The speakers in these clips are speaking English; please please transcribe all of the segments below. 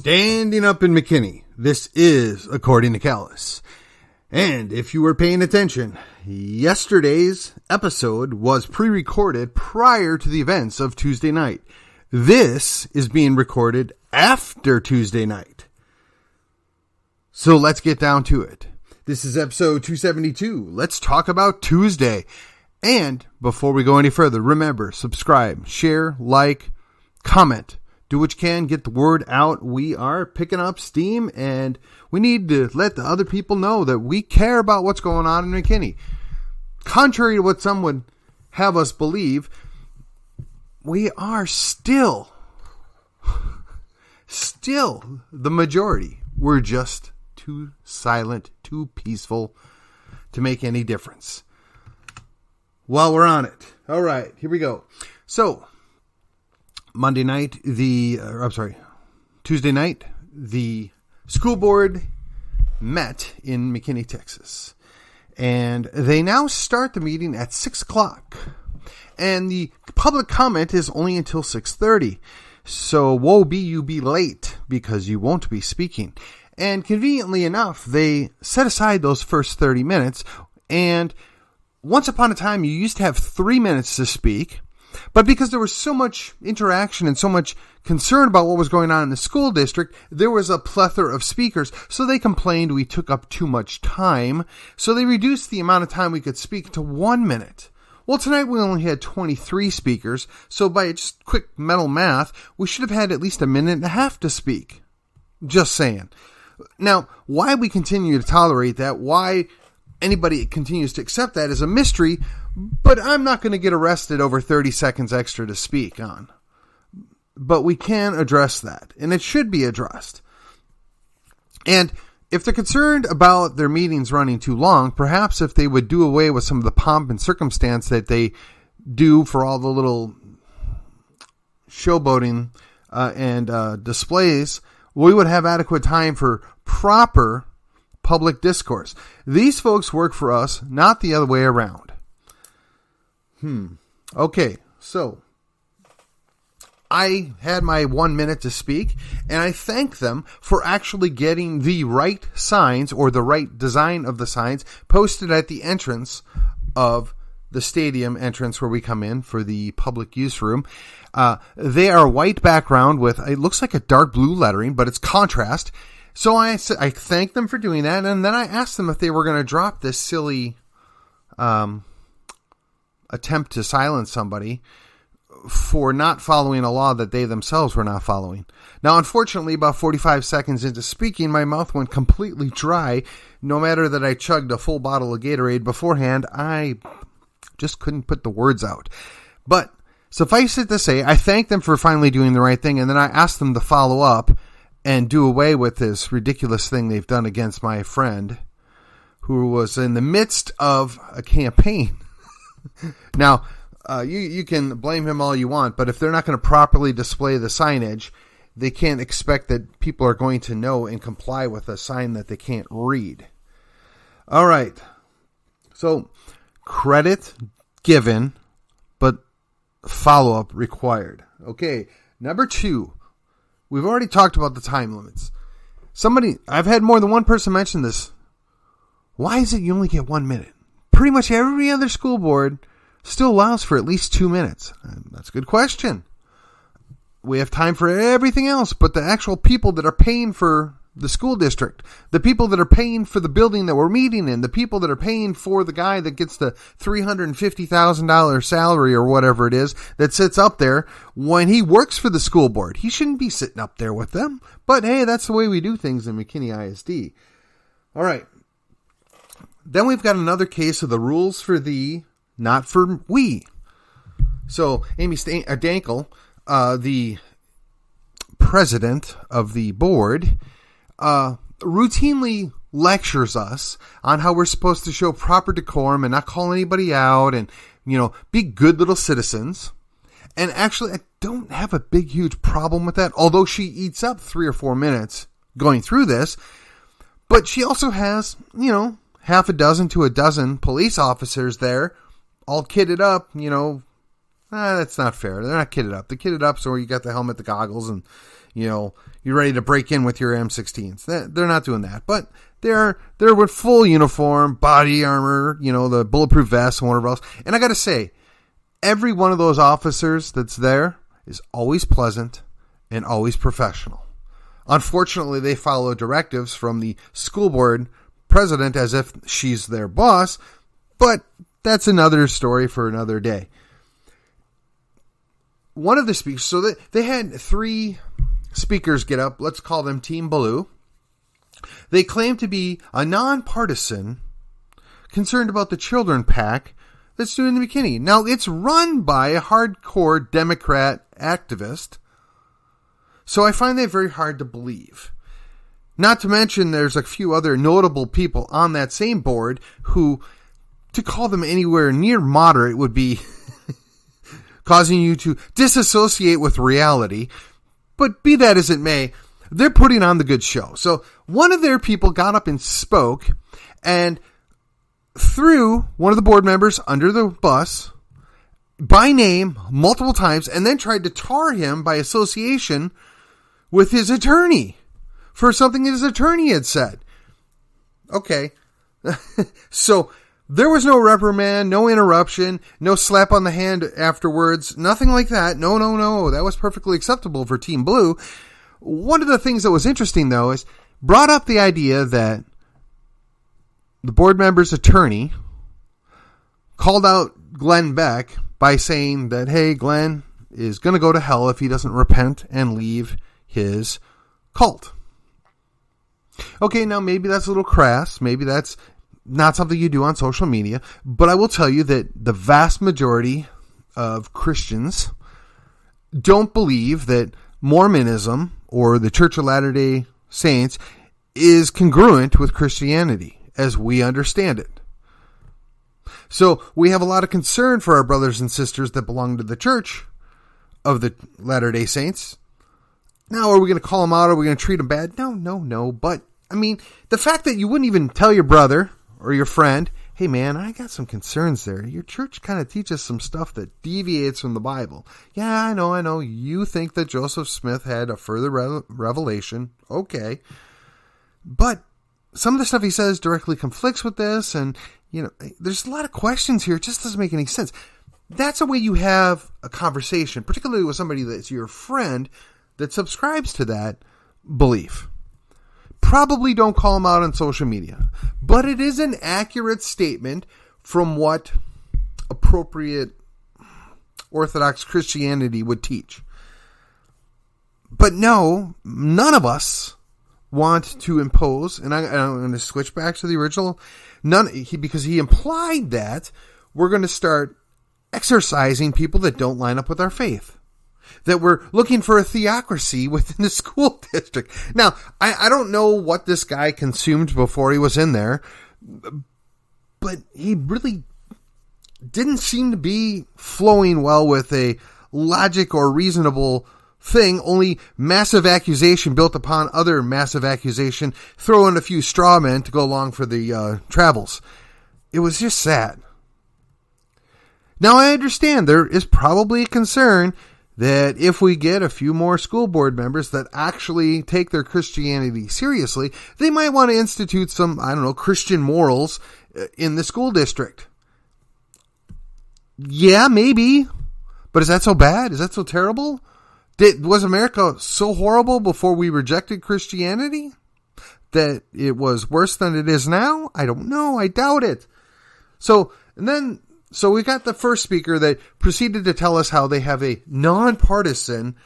Standing up in McKinney, this is According to Callus. And if you were paying attention, yesterday's episode was pre-recorded prior to the events of Tuesday night. This is being recorded after Tuesday night. So let's get down to it. This is episode 272. Let's talk about Tuesday. And before we go any further, remember, subscribe, share, like, comment. Do what you can, get the word out. We are picking up steam, and we need to let the other people know that we care about what's going on in McKinney. Contrary to what some would have us believe, we are still the majority. We're just too silent, too peaceful to make any difference. While we're on it. All right, here we go. So, Tuesday night, the school board met in McKinney, Texas. And they now start the meeting at 6 o'clock. And the public comment is only until 6:30. So woe be you be late, because you won't be speaking. And conveniently enough, they set aside those first 30 minutes. And once upon a time, you used to have 3 minutes to speak. But because there was so much interaction and so much concern about what was going on in the school district, there was a plethora of speakers. So they complained we took up too much time. So they reduced the amount of time we could speak to 1 minute. Well, tonight we only had 23 speakers. So by just quick mental math, we should have had at least a minute and a half to speak. Just saying. Now, why we continue to tolerate that, why anybody continues to accept that is a mystery, but I'm not going to get arrested over 30 seconds extra to speak on. But we can address that, and it should be addressed. And if they're concerned about their meetings running too long, perhaps if they would do away with some of the pomp and circumstance that they do for all the little showboating and displays, we would have adequate time for proper public discourse. These folks work for us, not the other way around. Okay, so I had my 1 minute to speak, and I thank them for actually getting the right signs, or the right design of the signs, posted at the entrance of the stadium entrance where we come in for the public use room. They are white background with, it looks like a dark blue lettering, but it's contrast. So I thanked them for doing that, and then I asked them if they were going to drop this silly attempt to silence somebody for not following a law that they themselves were not following. Now, unfortunately, about 45 seconds into speaking, my mouth went completely dry. No matter that I chugged a full bottle of Gatorade beforehand, I just couldn't put the words out. But suffice it to say, I thanked them for finally doing the right thing, and then I asked them to follow up and do away with this ridiculous thing they've done against my friend who was in the midst of a campaign. Now, you can blame him all you want, but if they're not going to properly display the signage, they can't expect that people are going to know and comply with a sign that they can't read. All right. So, credit given, but follow-up required. Okay, number 2. We've already talked about the time limits. I've had more than one person mention this. Why is it you only get 1 minute? Pretty much every other school board still allows for at least 2 minutes. That's a good question. We have time for everything else, but the actual people that are paying for the school district, the people that are paying for the building that we're meeting in, the people that are paying for the guy that gets the $350,000 salary or whatever it is that sits up there when he works for the school board. He shouldn't be sitting up there with them. But hey, that's the way we do things in McKinney ISD. All right. Then we've got another case of the rules for thee, not for we. So Amy Dankel, the president of the board, routinely lectures us on how we're supposed to show proper decorum and not call anybody out and, be good little citizens. And actually, I don't have a big, huge problem with that, although she eats up 3 or 4 minutes going through this. But she also has, half a dozen to a dozen police officers there, all kitted up, that's not fair. They're not kitted up. The kitted up, so you got the helmet, the goggles, and, you're you ready to break in with your M16s. They're not doing that, but they're with full uniform, body armor, the bulletproof vest and whatever else. And I got to say, every one of those officers that's there is always pleasant and always professional. Unfortunately, they follow directives from the school board president as if she's their boss, but that's another story for another day. One of the speakers, so they had 3 speakers get up, let's call them Team Blue. They claim to be a nonpartisan, concerned about the children pack that's doing the bikini. Now, it's run by a hardcore Democrat activist, so I find that very hard to believe. Not to mention there's a few other notable people on that same board who, to call them anywhere near moderate would be causing you to disassociate with reality. But be that as it may, they're putting on the good show. So one of their people got up and spoke and threw one of the board members under the bus by name multiple times and then tried to tar him by association with his attorney for something his attorney had said. Okay. So there was no reprimand, no interruption, no slap on the hand afterwards, nothing like that. No. That was perfectly acceptable for Team Blue. One of the things that was interesting, though, is brought up the idea that the board member's attorney called out Glenn Beck by saying that, hey, Glenn is going to go to hell if he doesn't repent and leave his cult. Okay, now maybe that's a little crass. Maybe that's not something you do on social media. But I will tell you that the vast majority of Christians don't believe that Mormonism or the Church of Latter-day Saints is congruent with Christianity as we understand it. So we have a lot of concern for our brothers and sisters that belong to the Church of the Latter-day Saints. Now, are we going to call them out? Are we going to treat them bad? No. But, I mean, the fact that you wouldn't even tell your brother or your friend, hey, man, I got some concerns there. Your church kind of teaches some stuff that deviates from the Bible. Yeah, I know. You think that Joseph Smith had a further revelation. Okay. But some of the stuff he says directly conflicts with this. And, there's a lot of questions here. It just doesn't make any sense. That's a way you have a conversation, particularly with somebody that's your friend that subscribes to that belief. Probably don't call them out on social media, but it is an accurate statement from what appropriate Orthodox Christianity would teach. But no, none of us want to impose, and I'm going to switch back to the original, because he implied that we're going to start exercising people that don't line up with our faith. That we're looking for a theocracy within the school district. Now, I don't know what this guy consumed before he was in there, but he really didn't seem to be flowing well with a logic or reasonable thing, only massive accusation built upon other massive accusation, throw in a few straw men to go along for the travels. It was just sad. Now, I understand there is probably a concern that if we get a few more school board members that actually take their Christianity seriously, they might want to institute some, Christian morals in the school district. Yeah, maybe. But is that so bad? Is that so terrible? Was America so horrible before we rejected Christianity that it was worse than it is now? I don't know. I doubt it. So we got the first speaker that proceeded to tell us how they have a nonpartisan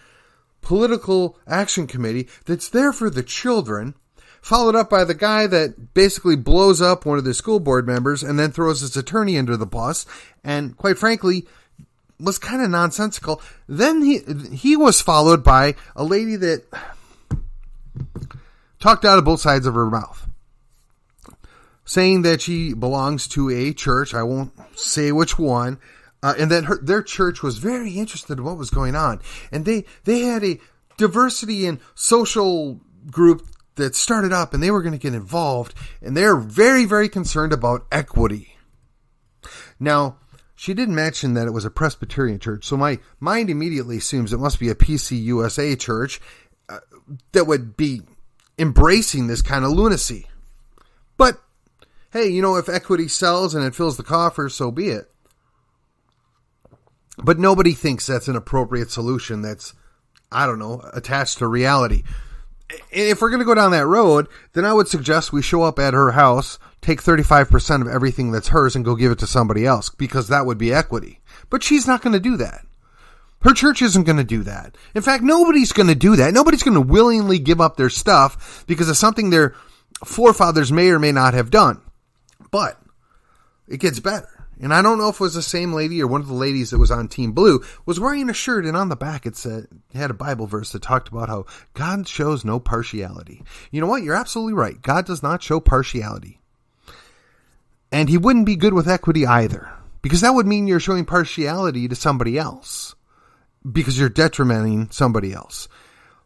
political action committee that's there for the children, followed up by the guy that basically blows up one of the school board members and then throws his attorney under the bus, and quite frankly, was kind of nonsensical. Then he was followed by a lady that talked out of both sides of her mouth, saying that she belongs to a church, I won't say which one, and that their church was very interested in what was going on. And they had a diversity and social group that started up, and they were going to get involved, and they're very, very concerned about equity. Now, she didn't mention that it was a Presbyterian church, so my mind immediately assumes it must be a PCUSA church, that would be embracing this kind of lunacy. But, hey, if equity sells and it fills the coffers, so be it. But nobody thinks that's an appropriate solution that's, attached to reality. If we're going to go down that road, then I would suggest we show up at her house, take 35% of everything that's hers and go give it to somebody else, because that would be equity. But she's not going to do that. Her church isn't going to do that. In fact, nobody's going to do that. Nobody's going to willingly give up their stuff because of something their forefathers may or may not have done. But it gets better. And I don't know if it was the same lady or one of the ladies that was on Team Blue was wearing a shirt, and on the back it had a Bible verse that talked about how God shows no partiality. You know what? You're absolutely right. God does not show partiality. And he wouldn't be good with equity either, because that would mean you're showing partiality to somebody else, because you're detrimenting somebody else.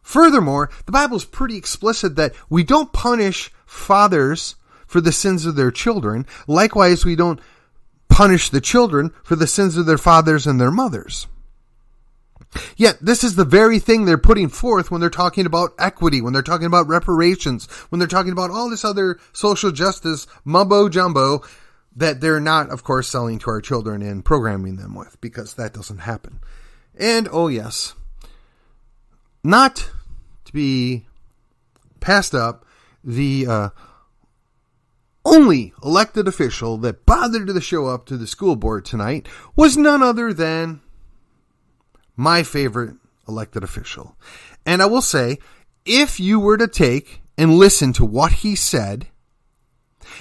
Furthermore, the Bible is pretty explicit that we don't punish fathers for the sins of their children. Likewise, we don't punish the children for the sins of their fathers and their mothers. Yet, this is the very thing they're putting forth when they're talking about equity, when they're talking about reparations, when they're talking about all this other social justice mumbo-jumbo that they're not, of course, selling to our children and programming them with, because that doesn't happen. And, oh yes, not to be passed up, the only elected official that bothered to show up to the school board tonight was none other than my favorite elected official. And I will say, if you were to take and listen to what he said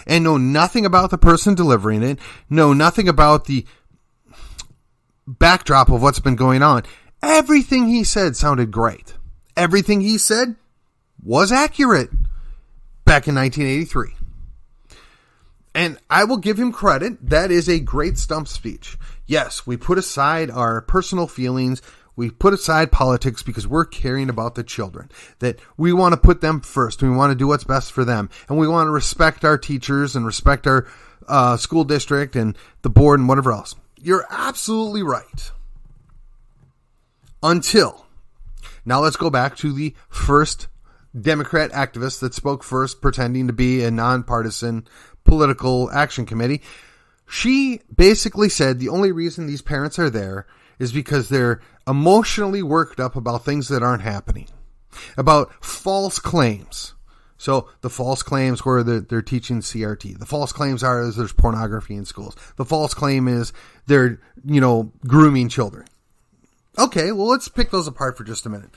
and know nothing about the person delivering it, know nothing about the backdrop of what's been going on, everything he said sounded great. Everything he said was accurate back in 1983. And I will give him credit. That is a great stump speech. Yes, we put aside our personal feelings. We put aside politics because we're caring about the children. That we want to put them first. We want to do what's best for them. And we want to respect our teachers and respect our school district and the board and whatever else. You're absolutely right. Until. Now let's go back to the first Democrat activist that spoke first, pretending to be a nonpartisan political action committee. She basically said the only reason these parents are there is because they're emotionally worked up about things that aren't happening, about false claims. So the false claims were that they're teaching CRT. The false claims are there's pornography in schools. The false claim is they're, grooming children. Okay, well, let's pick those apart for just a minute.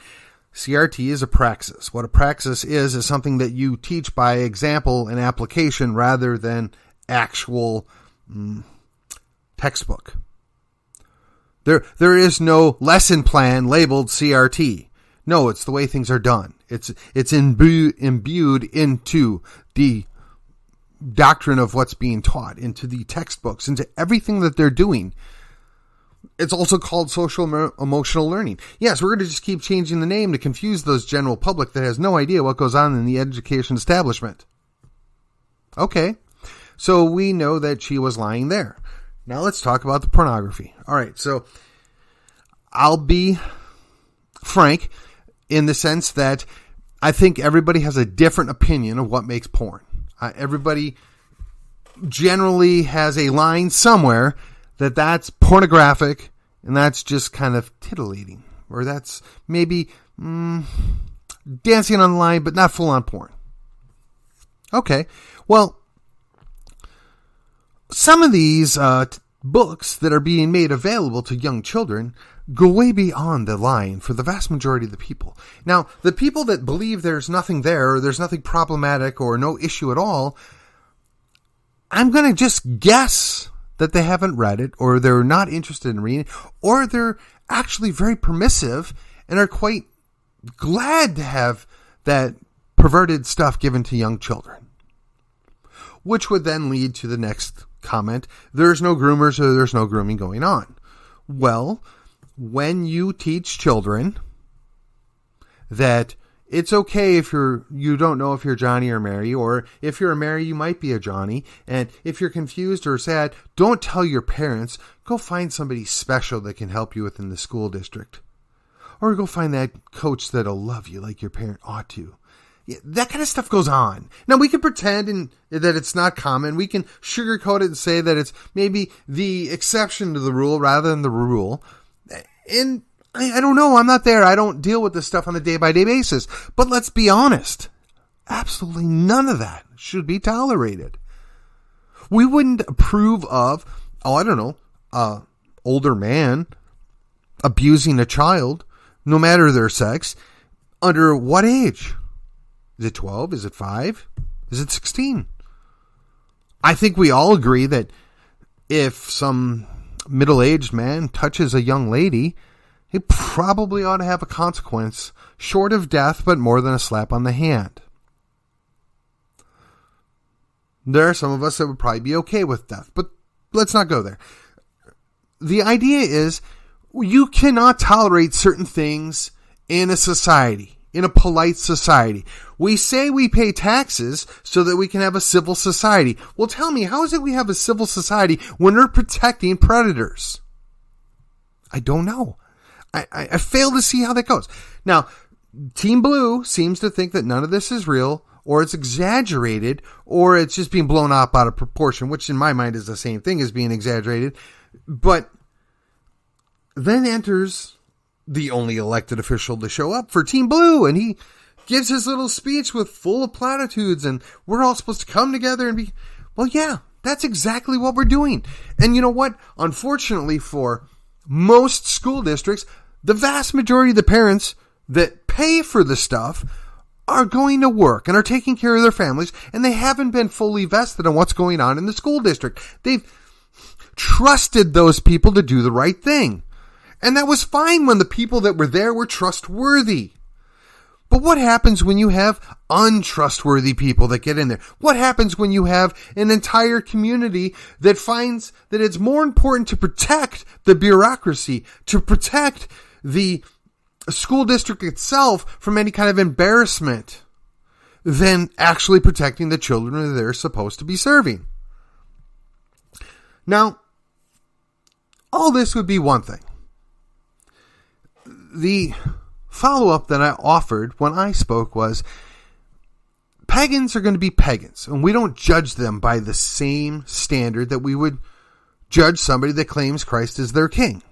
CRT is a praxis. What a praxis is something that you teach by example and application rather than actual textbook. There is no lesson plan labeled CRT. No, it's the way things are done. It's imbued into the doctrine of what's being taught, into the textbooks, into everything that they're doing. It's also called social emotional learning. Yes, we're going to just keep changing the name to confuse those general public that has no idea what goes on in the education establishment. Okay, so we know that she was lying there. Now let's talk about the pornography. All right, so I'll be frank in the sense that I think everybody has a different opinion of what makes porn. Everybody generally has a line somewhere that's pornographic, and that's just kind of titillating, or that's maybe dancing on the line, but not full-on porn. Okay, well, some of these books that are being made available to young children go way beyond the line for the vast majority of the people. Now, the people that believe there's nothing there, or there's nothing problematic, or no issue at all, I'm going to just guess that they haven't read it, or they're not interested in reading it, or they're actually very permissive and are quite glad to have that perverted stuff given to young children. Which would then lead to the next comment, there's no groomers or there's no grooming going on. Well, when you teach children that it's okay if you don't know if you're Johnny or Mary, or if you're a Mary, you might be a Johnny. And if you're confused or sad, don't tell your parents. Go find somebody special that can help you within the school district. Or go find that coach that'll love you like your parent ought to. Yeah, that kind of stuff goes on. Now, we can pretend that it's not common. We can sugarcoat it and say that it's maybe the exception to the rule rather than the rule. And I don't know. I'm not there. I don't deal with this stuff on a day-by-day basis. But let's be honest. Absolutely none of that should be tolerated. We wouldn't approve of, older man abusing a child, no matter their sex, under what age? Is it 12? Is it 5? Is it 16? I think we all agree that if some middle-aged man touches a young lady, he probably ought to have a consequence, short of death, but more than a slap on the hand. There are some of us that would probably be okay with death, but let's not go there. The idea is you cannot tolerate certain things in a society, in a polite society. We say we pay taxes so that we can have a civil society. Well, tell me, how is it we have a civil society when we're protecting predators? I don't know. I fail to see how that goes. Now, Team Blue seems to think that none of this is real, or it's exaggerated, or it's just being blown up out of proportion, which in my mind is the same thing as being exaggerated. But then enters the only elected official to show up for Team Blue, and he gives his little speech with full of platitudes, and we're all supposed to come together and be, well, yeah, that's exactly what we're doing. And you know what? Unfortunately for most school districts, the vast majority of the parents that pay for the stuff are going to work and are taking care of their families, and they haven't been fully vested in what's going on in the school district. They've trusted those people to do the right thing. And that was fine when the people that were there were trustworthy. But what happens when you have untrustworthy people that get in there? What happens when you have an entire community that finds that it's more important to protect the bureaucracy, to protect the school district itself from any kind of embarrassment than actually protecting the children that they're supposed to be serving? Now, all this would be one thing. The follow-up that I offered when I spoke was, pagans are going to be pagans, and we don't judge them by the same standard that we would judge somebody that claims Christ is their king.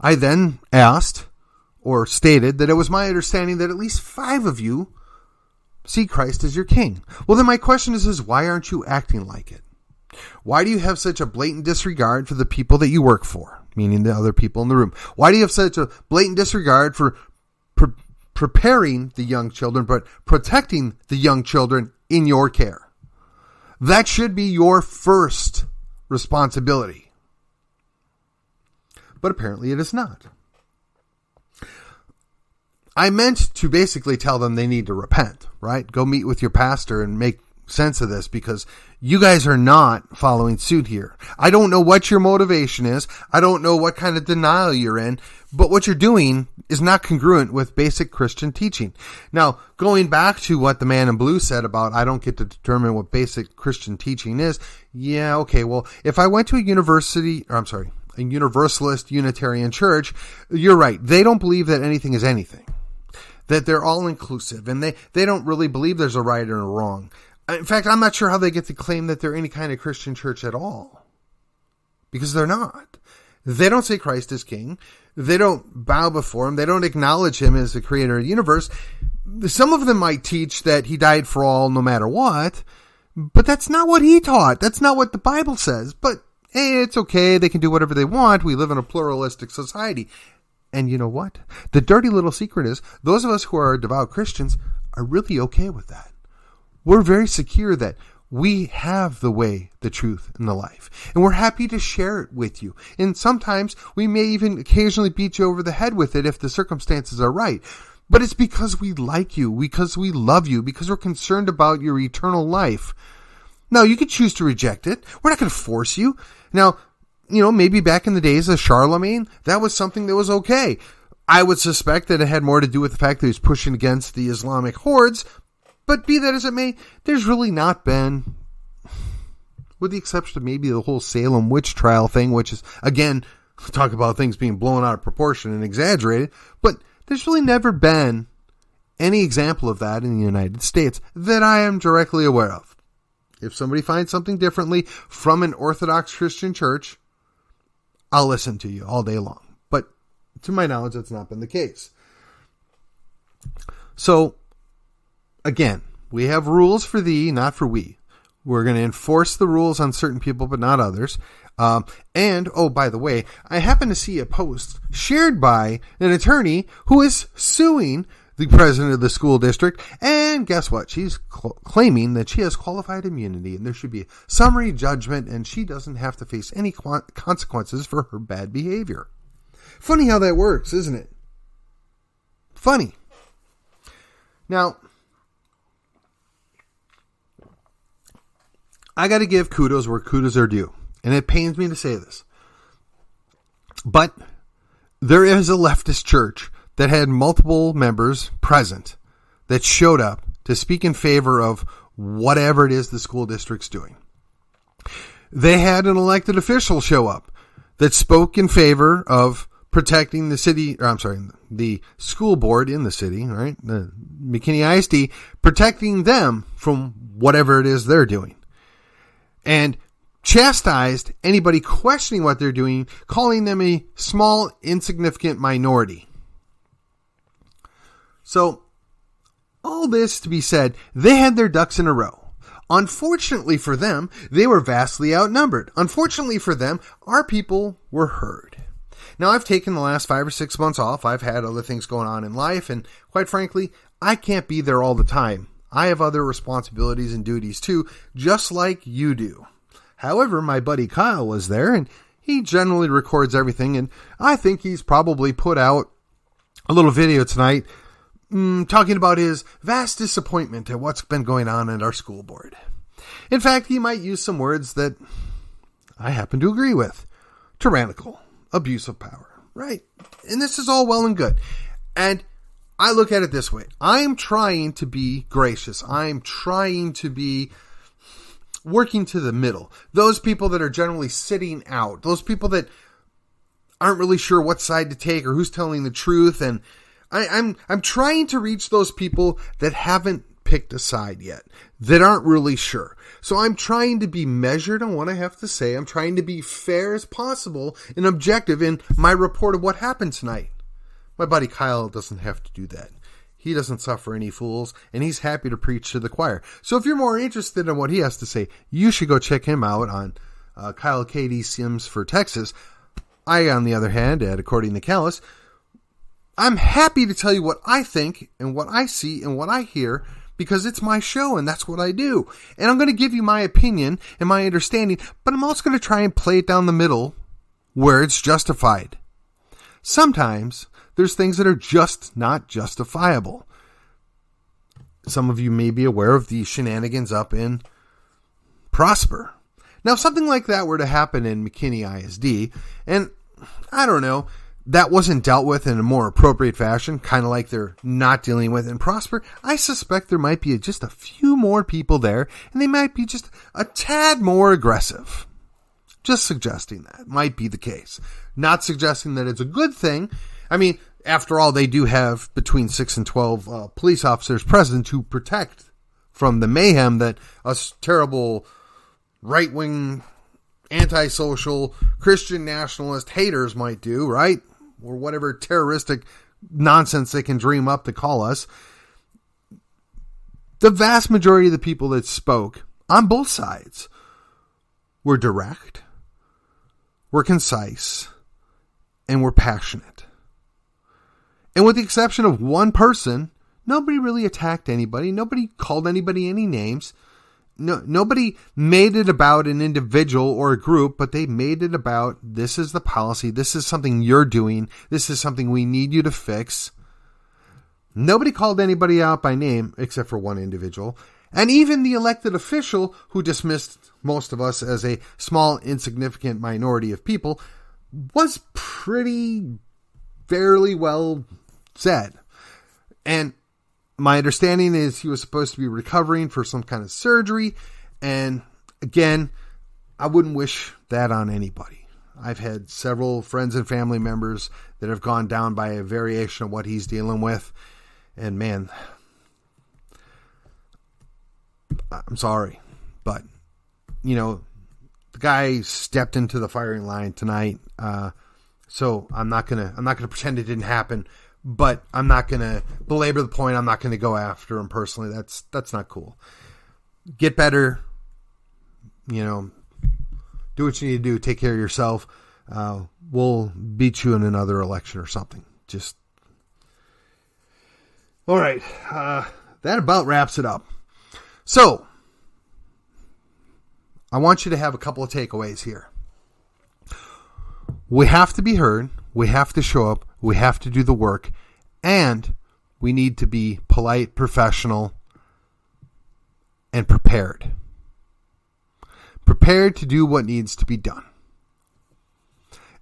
I then asked, or stated, that it was my understanding that at least 5 of you see Christ as your king. Well, then my question is why aren't you acting like it? Why do you have such a blatant disregard for the people that you work for, meaning the other people in the room? Why do you have such a blatant disregard for preparing the young children, but protecting the young children in your care? That should be your first responsibility. But apparently it is not. I meant to basically tell them they need to repent, right? Go meet with your pastor and make sense of this, because you guys are not following suit here. I don't know what your motivation is. I don't know what kind of denial you're in, but what you're doing is not congruent with basic Christian teaching. Now, going back to what the man in blue said about, I don't get to determine what basic Christian teaching is. Yeah, okay, well, if I went to a Universalist Unitarian church, you're right. They don't believe that anything is anything, that they're all inclusive, and they don't really believe there's a right and a wrong. In fact, I'm not sure how they get to claim that they're any kind of Christian church at all, because they're not. They don't say Christ is king. They don't bow before him. They don't acknowledge him as the creator of the universe. Some of them might teach that he died for all no matter what, but that's not what he taught. That's not what the Bible says. But hey, it's okay. They can do whatever they want. We live in a pluralistic society. And you know what? The dirty little secret is, those of us who are devout Christians are really okay with that. We're very secure that we have the way, the truth, and the life. And we're happy to share it with you. And sometimes we may even occasionally beat you over the head with it if the circumstances are right. But it's because we like you, because we love you, because we're concerned about your eternal life. Now, you could choose to reject it. We're not going to force you. Now, maybe back in the days of Charlemagne, that was something that was okay. I would suspect that it had more to do with the fact that he was pushing against the Islamic hordes. But be that as it may, there's really not been, with the exception of maybe the whole Salem witch trial thing, which is, again, talk about things being blown out of proportion and exaggerated, but There's really never been any example of that in the United States that I am directly aware of. If somebody finds something differently from an Orthodox Christian church, I'll listen to you all day long. But to my knowledge, that's not been the case. So, again, we have rules for thee, not for we. We're going to enforce the rules on certain people, but not others. And, oh, by the way, I happen to see a post shared by an attorney who is suing the president of the school district. And guess what? She's claiming that she has qualified immunity and there should be a summary judgment and she doesn't have to face any consequences for her bad behavior. Funny how that works, isn't it? Funny. Now, I got to give kudos where kudos are due. And it pains me to say this. But there is a leftist church that had multiple members present that showed up to speak in favor of whatever it is the school district's doing. They had an elected official show up that spoke in favor of protecting the city, the school board in the city, right? The McKinney ISD, protecting them from whatever it is they're doing. And chastised anybody questioning what they're doing, calling them a small, insignificant minority. So, all this to be said, they had their ducks in a row. Unfortunately for them, they were vastly outnumbered. Unfortunately for them, our people were heard. Now, I've taken the last 5 or 6 months off. I've had other things going on in life, and quite frankly, I can't be there all the time. I have other responsibilities and duties too, just like you do. However, my buddy Kyle was there, and he generally records everything, and I think he's probably put out a little video tonight talking about his vast disappointment at what's been going on at our school board. In fact, he might use some words that I happen to agree with. Tyrannical, abuse of power, right? And this is all well and good. And I look at it this way. I'm trying to be gracious. I'm trying to be working to the middle. Those people that are generally sitting out. Those people that aren't really sure what side to take or who's telling the truth. And I'm trying to reach those people that haven't picked a side yet, that aren't really sure. So I'm trying to be measured on what I have to say. I'm trying to be fair as possible and objective in my report of what happened tonight. My buddy Kyle doesn't have to do that. He doesn't suffer any fools, and he's happy to preach to the choir. So if you're more interested in what he has to say, you should go check him out on Kyle K.D. Sims for Texas. I, on the other hand, at According to Callus, I'm happy to tell you what I think and what I see and what I hear because it's my show and that's what I do. And I'm going to give you my opinion and my understanding, but I'm also going to try and play it down the middle where it's justified. Sometimes there's things that are just not justifiable. Some of you may be aware of the shenanigans up in Prosper. Now, if something like that were to happen in McKinney ISD, and I don't know, that wasn't dealt with in a more appropriate fashion, kind of like they're not dealing with in Prosper, I suspect there might be just a few more people there, and they might be just a tad more aggressive. Just suggesting that might be the case. Not suggesting that it's a good thing. I mean, after all, they do have between 6 and 12 police officers present to protect from the mayhem that us terrible right-wing, antisocial, Christian nationalist haters might do, right? Or whatever terroristic nonsense they can dream up to call us. The vast majority of the people that spoke on both sides were direct, were concise, and were passionate. And with the exception of one person, nobody really attacked anybody. Nobody called anybody any names. Nobody made it about an individual or a group, but they made it about, this is the policy, this is something you're doing, this is something we need you to fix. Nobody called anybody out by name, except for one individual. And even the elected official, who dismissed most of us as a small, insignificant minority of people, was fairly well said. And my understanding is he was supposed to be recovering for some kind of surgery. And again, I wouldn't wish that on anybody. I've had several friends and family members that have gone down by a variation of what he's dealing with. And man, I'm sorry, but the guy stepped into the firing line tonight. So I'm not gonna pretend it didn't happen, but I'm not gonna belabor the point. I'm not gonna go after him personally. That's not cool. Get better. Do what you need to do. Take care of yourself. We'll beat you in another election or something. Just all right. That about wraps it up. So I want you to have a couple of takeaways here. We have to be heard. We have to show up. We have to do the work. And we need to be polite, professional, and prepared. Prepared to do what needs to be done.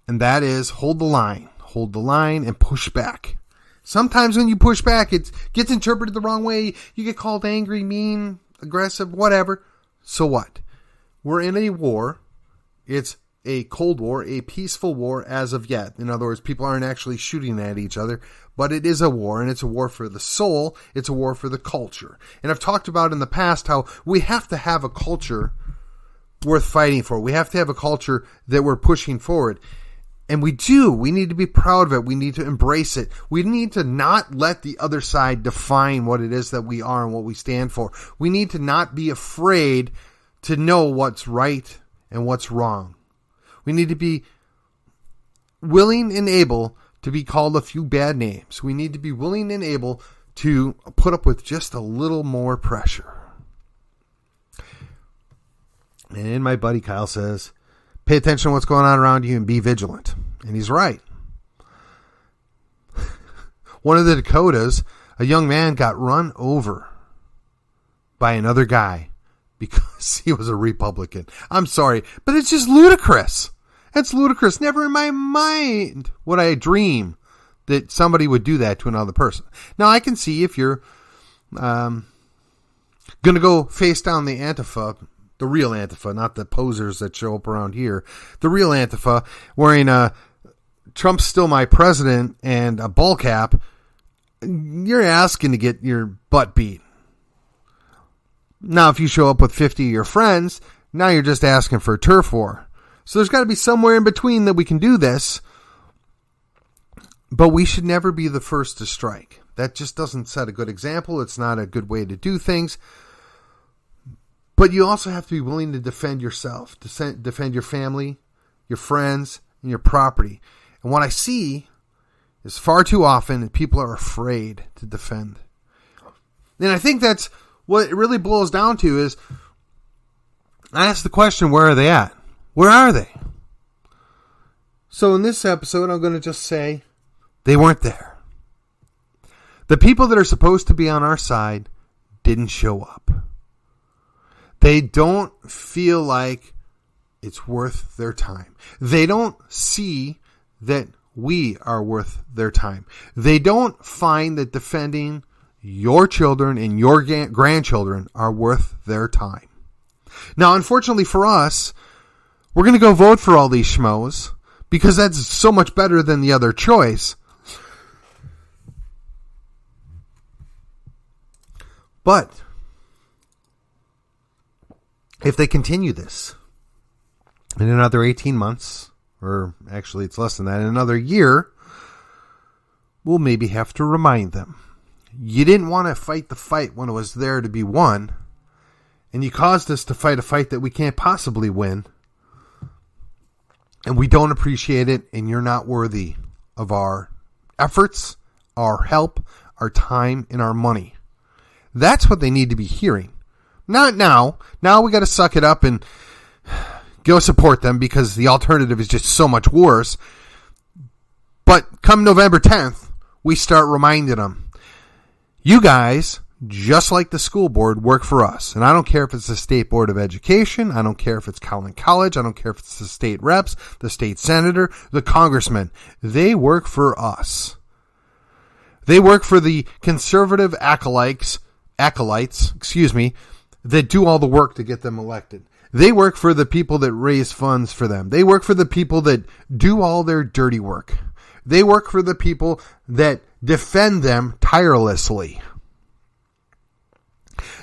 And that is hold the line. Hold the line and push back. Sometimes when you push back, it gets interpreted the wrong way. You get called angry, mean, aggressive, whatever. So what? We're in a war. It's a Cold War, a peaceful war as of yet. In other words, people aren't actually shooting at each other, but it is a war, and it's a war for the soul. It's a war for the culture. And I've talked about in the past how we have to have a culture worth fighting for. We have to have a culture that we're pushing forward. And we do. We need to be proud of it. We need to embrace it. We need to not let the other side define what it is that we are and what we stand for. We need to not be afraid to know what's right and what's wrong. We need to be willing and able to be called a few bad names. We need to be willing and able to put up with just a little more pressure. And my buddy Kyle says, pay attention to what's going on around you and be vigilant. And he's right. One of the Dakotas, a young man got run over by another guy because he was a Republican. I'm sorry, but it's just ludicrous. That's ludicrous. Never in my mind would I dream that somebody would do that to another person. Now, I can see if you're going to go face down the Antifa, the real Antifa, not the posers that show up around here. The real Antifa wearing a Trump's still my president and a ball cap. You're asking to get your butt beat. Now, if you show up with 50 of your friends, now you're just asking for a turf war. So there's got to be somewhere in between that we can do this. But we should never be the first to strike. That just doesn't set a good example. It's not a good way to do things. But you also have to be willing to defend yourself, defend your family, your friends, and your property. And what I see is far too often that people are afraid to defend. And I think that's what it really boils down to is, I ask the question, where are they at? Where are they? So in this episode, I'm going to just say, they weren't there. The people that are supposed to be on our side didn't show up. They don't feel like it's worth their time. They don't see that we are worth their time. They don't find that defending your children and your grandchildren are worth their time. Now, unfortunately for us, we're going to go vote for all these schmoes because that's so much better than the other choice. But if they continue this in another 18 months, or actually it's less than that, in another year, we'll maybe have to remind them. You didn't want to fight the fight when it was there to be won, and you caused us to fight a fight that we can't possibly win, and we don't appreciate it, and you're not worthy of our efforts, our help, our time, and our money. That's what they need to be hearing. Not now. Now we got to suck it up and go support them because the alternative is just so much worse. But come November 10th, we start reminding them, you guys, just like the school board, work for us. And I don't care if it's the State Board of Education. I don't care if it's Collin College. I don't care if it's the state reps, the state senator, the congressman. They work for us. They work for the conservative acolytes, that do all the work to get them elected. They work for the people that raise funds for them. They work for the people that do all their dirty work. They work for the people that defend them tirelessly.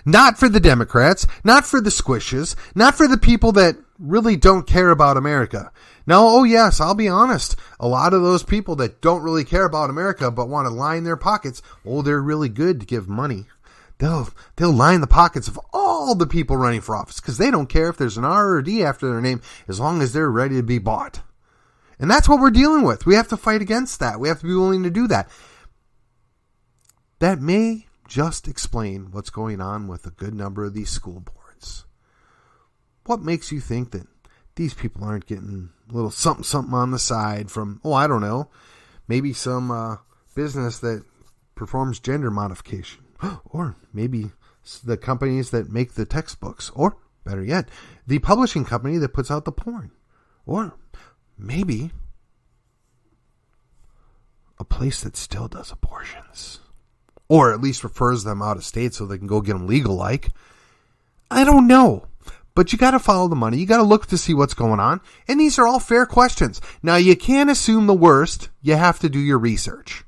Not for the Democrats, not for the squishes, not for the people that really don't care about America. Now, oh yes, I'll be honest. A lot of those people that don't really care about America but want to line their pockets, they're really good to give money. They'll line the pockets of all the people running for office because they don't care if there's an R or a D after their name as long as they're ready to be bought. And that's what we're dealing with. We have to fight against that. We have to be willing to do that. That may just explain what's going on with a good number of these school boards. What makes you think that these people aren't getting a little something on the side from, I don't know, maybe some business that performs gender modification, or maybe the companies that make the textbooks, or better yet, the publishing company that puts out the porn, or maybe a place that still does abortions, or at least refers them out of state so they can go get them legal like. I don't know. But you got to follow the money. You got to look to see what's going on. And these are all fair questions. Now, you can't assume the worst. You have to do your research.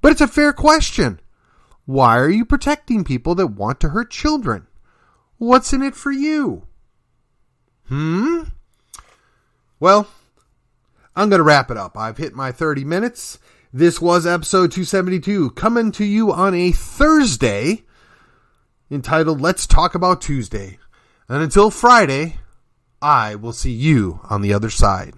But it's a fair question. Why are you protecting people that want to hurt children? What's in it for you? Well, I'm going to wrap it up. I've hit my 30 minutes. This was episode 272, coming to you on a Thursday, entitled Let's Talk About Tuesday. And until Friday, I will see you on the other side.